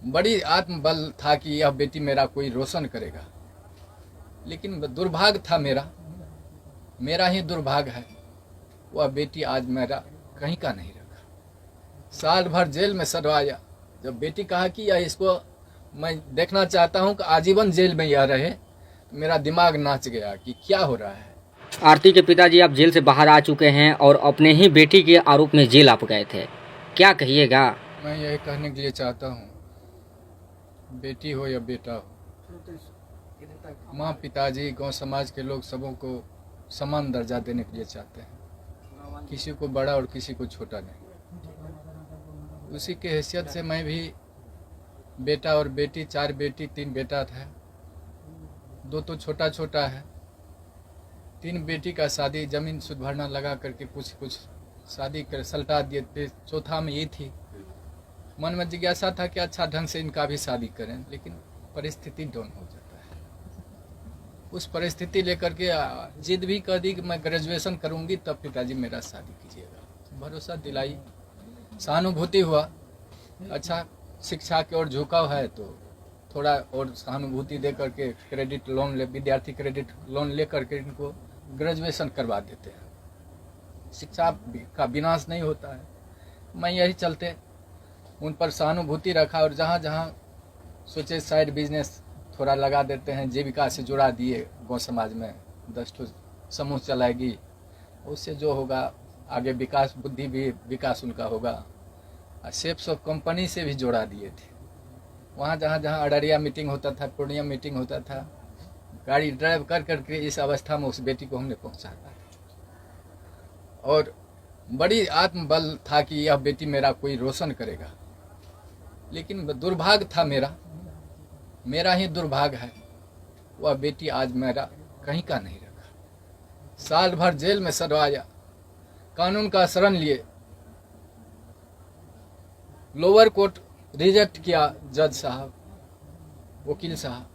बड़ी आत्मबल था कि यह बेटी मेरा कोई रोशन करेगा, लेकिन दुर्भाग्य था मेरा ही दुर्भाग्य है। वह बेटी आज मेरा कहीं का नहीं रखा। साल भर जेल में सड़वाया। जब बेटी कहा कि यह इसको मैं देखना चाहता हूं कि आजीवन जेल में यह रहे, तो मेरा दिमाग नाच गया कि क्या हो रहा है। आरती के पिताजी आप जेल से बाहर आ चुके हैं और अपने ही बेटी के आरोप में जेल आप गए थे, क्या कहिएगा? मैं यही कहने के लिए चाहता हूँ, बेटी हो या बेटा हो, माँ पिताजी गांव समाज के लोग सबों को समान दर्जा देने के लिए चाहते हैं, किसी को बड़ा और किसी को छोटा नहीं। उसी के हैसियत से मैं भी बेटा और बेटी, 4 बेटी 3 बेटा था, 2 तो छोटा छोटा है। 3 बेटी का शादी जमीन सुध भरना लगा करके कुछ शादी कर सलटा दिए थे। चौथा में ये थी, मन में जिज्ञासा था कि अच्छा ढंग से इनका भी शादी करें, लेकिन परिस्थिति डाउन हो जाता है। उस परिस्थिति लेकर के जिद भी कर दी कि मैं ग्रेजुएशन करूंगी तब पिताजी मेरा शादी कीजिएगा। भरोसा दिलाई, सहानुभूति हुआ। अच्छा शिक्षा की ओर झुकाव है तो थोड़ा और सहानुभूति दे करके क्रेडिट लोन ले, विद्यार्थी क्रेडिट लोन ले करके इनको ग्रेजुएशन करवा देते हैं। शिक्षा का विनाश नहीं होता है। मैं यही चलते उन पर सहानुभूति रखा और जहाँ जहाँ सोचे साइड बिजनेस थोड़ा लगा देते हैं, जीविका से जुड़ा दिए। गाँव समाज में 10 ठो समूह चलाएगी, उससे जो होगा आगे विकास, बुद्धि भी विकास उनका होगा। सेप्स ऑफ कंपनी से भी जोड़ा दिए थे। वहाँ जहाँ जहाँ अडरिया मीटिंग होता था, पूर्णिया मीटिंग होता था, गाड़ी ड्राइव कर करके इस अवस्था में उस बेटी को हमने पहुँचाता था। और बड़ी आत्मबल था कि यह बेटी मेरा कोई रोशन करेगा, लेकिन दुर्भाग्य था मेरा ही दुर्भाग्य है। वह बेटी आज मेरा कहीं का नहीं रखा। साल भर जेल में सड़वाया, कानून का शरण लिए, लोअर कोर्ट रिजेक्ट किया, जज साहब, वकील साहब,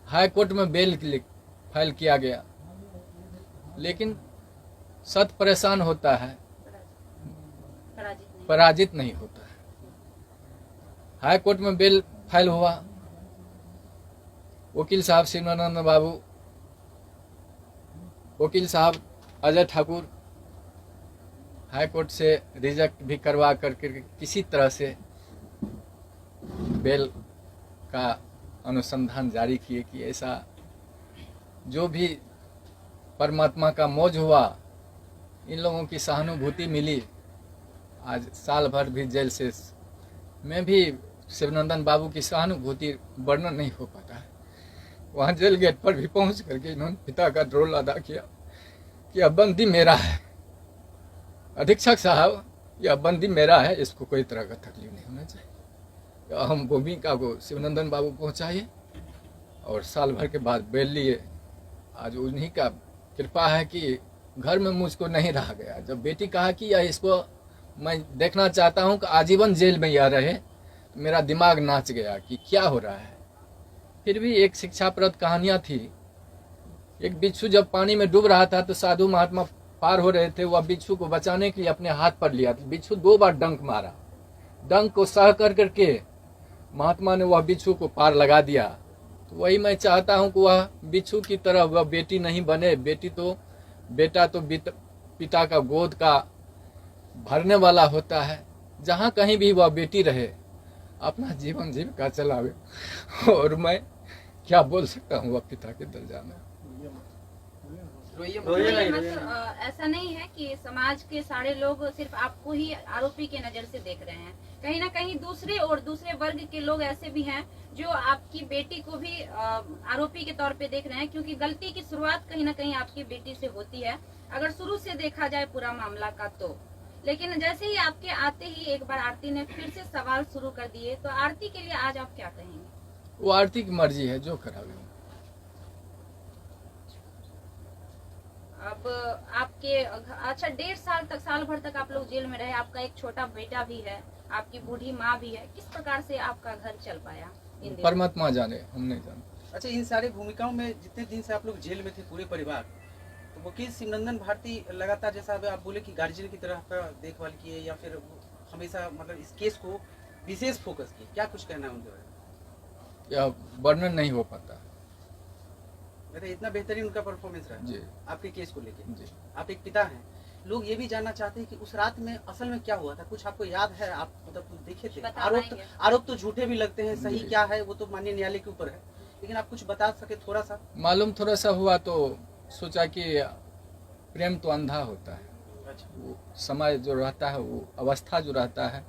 हाई कोर्ट में बेल फाइल किया गया, लेकिन सत परेशान होता है, पराजित नहीं होता है। हाई कोर्ट में बेल फाइल हुआ, वकील साहब शिवानंद बाबू, वकील साहब अजय ठाकुर हाई कोर्ट से रिजेक्ट भी करवा करके किसी तरह से बेल का अनुसंधान जारी किए कि ऐसा जो भी परमात्मा का मौज हुआ, इन लोगों की सहानुभूति मिली। आज साल भर भी जेल से में भी शिवनंदन बाबू की सहानुभूति वर्णन नहीं हो पाता है। वहाँ जेल गेट पर भी पहुंच करके इन्होंने पिता का रोल अदा किया कि अब बंदी मेरा है, अधीक्षक साहब यह बंदी मेरा है, इसको कोई तरह का तकलीफ नहीं होना चाहिए। अहम भूमिका को शिवनंदन बाबू पहुंचाइए और साल भर के बाद बेल लिए। आज उन्हीं का कृपा है कि घर में मुझको नहीं रहा गया। जब बेटी कहा कि यह इसको मैं देखना चाहता हूं कि आजीवन जेल में यह रहे, तो मेरा दिमाग नाच गया कि क्या हो रहा है। फिर भी एक शिक्षाप्रद कहानियां थी। एक बिच्छू जब पानी में डूब रहा था तो साधु महात्मा पार हो रहे थे, वह बिच्छू को बचाने के लिए अपने हाथ पर लिया। बिच्छू 2 बार डंक मारा, डंक को सह कर करके महात्मा ने वह बिच्छू को पार लगा दिया। तो वही मैं चाहता हूं कि वह बिच्छू की तरह वह बेटी नहीं बने। बेटा तो पिता का गोद का भरने वाला होता है। जहां कहीं भी वह बेटी रहे, अपना जीवन जीविका चलावे। और मैं क्या बोल सकता हूँ वह पिता के दर्जा में। ऐसा नहीं है कि समाज के सारे लोग सिर्फ आपको ही आरोपी के नजर से देख रहे हैं। कहीं ना कहीं दूसरे वर्ग के लोग ऐसे भी हैं जो आपकी बेटी को भी आरोपी के तौर पे देख रहे हैं, क्योंकि गलती की शुरुआत कहीं ना कहीं आपकी बेटी से होती है, अगर शुरू से देखा जाए पूरा मामला का तो। लेकिन जैसे ही आपके आते ही एक बार आरती ने फिर से सवाल शुरू कर दिए, तो आरती के लिए आज आप क्या कहेंगे? वो आरती की मर्जी है, जो करावे। अब आपके अच्छा 1.5 साल भर तक आप लोग जेल में रहे, आपका एक छोटा बेटा भी है, आपकी बूढ़ी माँ भी है, किस प्रकार से आपका घर चल पाया? परमात्मा जाने, हम नहीं जानते। अच्छा, इन सारे भूमिकाओं में जितने दिन से आप लोग जेल में थे पूरे परिवार, तो वकील शिवनंदन भारती लगातार, जैसा आप बोले कि गार्जियन की तरह आपका देखभाल किए, या फिर हमेशा मतलब इस केस को विशेष फोकस की, क्या कुछ कहना है उनके बारे में? यह वर्णन नहीं हो पाता। मतलब इतना बेहतरीन उनका परफॉर्मेंस रहा जी आपके केस को लेके। जी। आप एक पिता हैं, लोग ये भी जानना चाहते हैं कि उस रात में असल में क्या हुआ था, कुछ आपको याद है? आप मतलब कुछ देखे थे? बता पाएंगे? आरोप तो झूठे भी लगते हैं, सही जी। क्या है वो तो माननीय न्यायालय के ऊपर है, लेकिन आप कुछ बता सके थोड़ा सा? मालूम थोड़ा सा हुआ तो सोचा कि प्रेम तो अंधा होता है, अच्छा। वो समय जो रहता है, वो अवस्था जो रहता है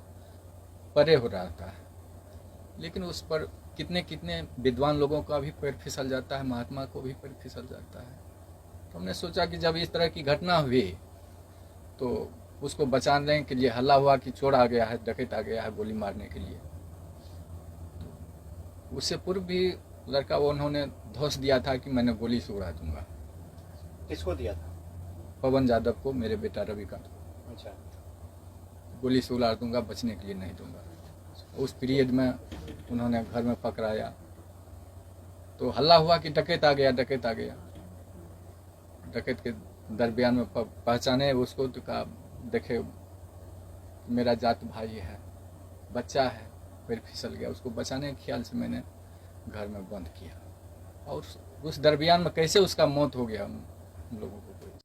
परे हो रहता है, लेकिन उस पर कितने कितने विद्वान लोगों का भी पैर फिसल जाता है, महात्मा को भी पैर फिसल जाता है। तो हमने सोचा कि जब इस तरह की घटना हुई तो उसको बचाने के लिए हल्ला हुआ कि चोर आ गया है, डकैत आ गया है गोली मारने के लिए। तो उससे पूर्व भी लड़का वो उन्होंने धौंस दिया था कि मैंने गोली से उड़ा दूंगा। किसको दिया था? पवन यादव को, मेरे बेटा रवि का, अच्छा। गोली से उड़ा दूंगा, बचने के लिए नहीं दूंगा। उस पीरियड में उन्होंने घर में पकड़ाया तो हल्ला हुआ कि डकैत आ गया, डकैत आ गया। डकैत के दरमियान में पहचाने उसको तो कहा देखे मेरा जात भाई है, बच्चा है, पैर फिसल गया। उसको बचाने के ख्याल से मैंने घर में बंद किया और उस दरमियान में कैसे उसका मौत हो गया हम लोगों को